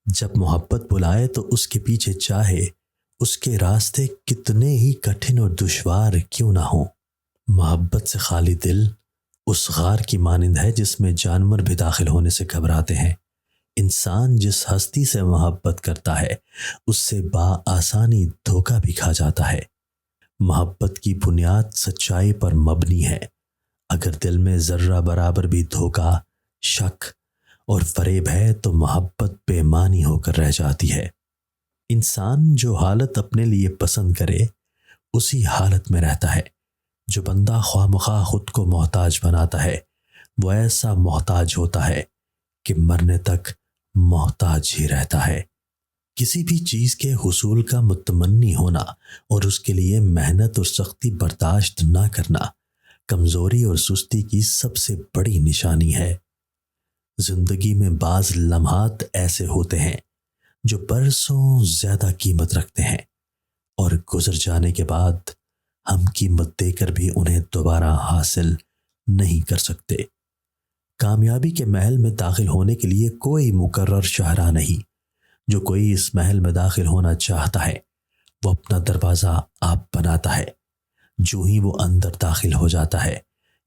جب محبت بلائے تو اس کے پیچھے چاہے اس کے راستے کتنے ہی کٹھن اور دشوار کیوں نہ ہوں۔ محبت سے خالی دل اس غار کی مانند ہے جس میں جانور بھی داخل ہونے سے گھبراتے ہیں۔ انسان جس ہستی سے محبت کرتا ہے اس سے بآسانی دھوکہ بھی کھا جاتا ہے۔ محبت کی بنیاد سچائی پر مبنی ہے۔ اگر دل میں ذرہ برابر بھی دھوکہ، شک اور فریب ہے تو محبت بے معنی ہو کر رہ جاتی ہے۔ انسان جو حالت اپنے لیے پسند کرے اسی حالت میں رہتا ہے۔ جو بندہ خواہ مخواہ خود کو محتاج بناتا ہے وہ ایسا محتاج ہوتا ہے کہ مرنے تک محتاج ہی رہتا ہے۔ کسی بھی چیز کے حصول کا متمنی ہونا اور اس کے لیے محنت اور سختی برداشت نہ کرنا کمزوری اور سستی کی سب سے بڑی نشانی ہے۔ زندگی میں بعض لمحات ایسے ہوتے ہیں جو برسوں زیادہ قیمت رکھتے ہیں اور گزر جانے کے بعد ہم قیمت دے کر بھی انہیں دوبارہ حاصل نہیں کر سکتے۔ کامیابی کے محل میں داخل ہونے کے لیے کوئی مقرر شاہراہ نہیں۔ جو کوئی اس محل میں داخل ہونا چاہتا ہے وہ اپنا دروازہ آپ بناتا ہے۔ جو ہی وہ اندر داخل ہو جاتا ہے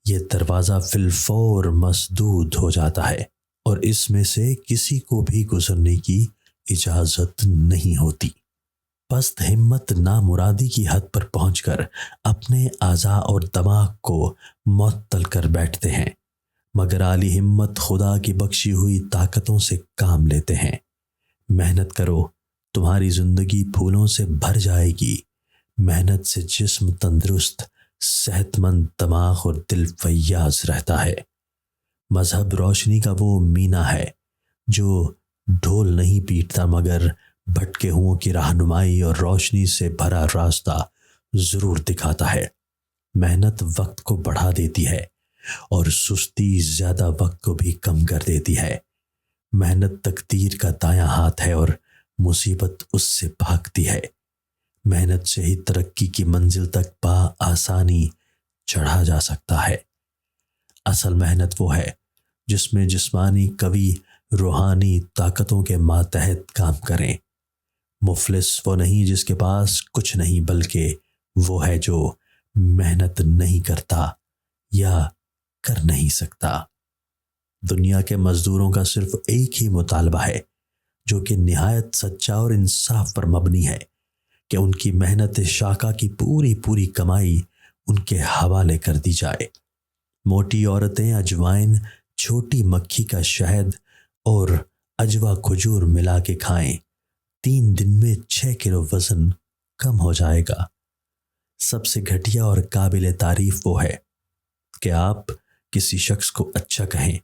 یہ دروازہ فی الفور مسدود ہو جاتا ہے اور اس میں سے کسی کو بھی گزرنے کی اجازت نہیں ہوتی۔ پست ہمت نامرادی کی حد پر پہنچ کر اپنے اعضاء اور دماغ کو معطل کر بیٹھتے ہیں، مگر اعلی ہمت خدا کی بخشی ہوئی طاقتوں سے کام لیتے ہیں۔ محنت کرو، تمہاری زندگی پھولوں سے بھر جائے گی۔ محنت سے جسم تندرست، صحت مند، دماغ اور دل فیاض رہتا ہے۔ مذہب روشنی کا وہ مینا ہے جو ڈھول نہیں پیٹتا مگر بھٹکے ہوں کی رہنمائی اور روشنی سے بھرا راستہ ضرور دکھاتا ہے۔ محنت وقت کو بڑھا دیتی ہے اور سستی زیادہ وقت کو بھی کم کر دیتی ہے۔ محنت تقدیر کا دایاں ہاتھ ہے اور مصیبت اس سے بھاگتی ہے۔ محنت سے ہی ترقی کی منزل تک بآسانی چڑھا جا سکتا ہے۔ اصل محنت وہ ہے جس میں جسمانی قوی روحانی طاقتوں کے ماتحت کام کریں۔ مفلس وہ نہیں جس کے پاس کچھ نہیں، بلکہ وہ ہے جو محنت نہیں کرتا یا کر نہیں سکتا۔ دنیا کے مزدوروں کا صرف ایک ہی مطالبہ ہے جو کہ نہایت سچا اور انصاف پر مبنی ہے کہ ان کی محنت شاقہ کی پوری کمائی ان کے حوالے کر دی جائے۔ موٹی عورتیں اجوائن، چھوٹی مکھی کا شہد اور اجوا کھجور ملا کے کھائیں، 3 دن میں 6 کلو وزن کم ہو جائے گا۔ سب سے گھٹیا اور قابل تعریف وہ ہے کہ آپ کسی شخص کو اچھا کہیں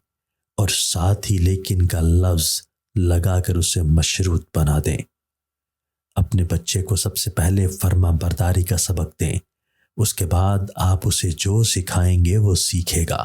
اور ساتھ ہی لیکن کا لفظ لگا کر اسے مشروط بنا دیں۔ اپنے بچے کو سب سے پہلے فرما برداری کا سبق دیں، اس کے بعد آپ اسے جو سکھائیں گے وہ سیکھے گا۔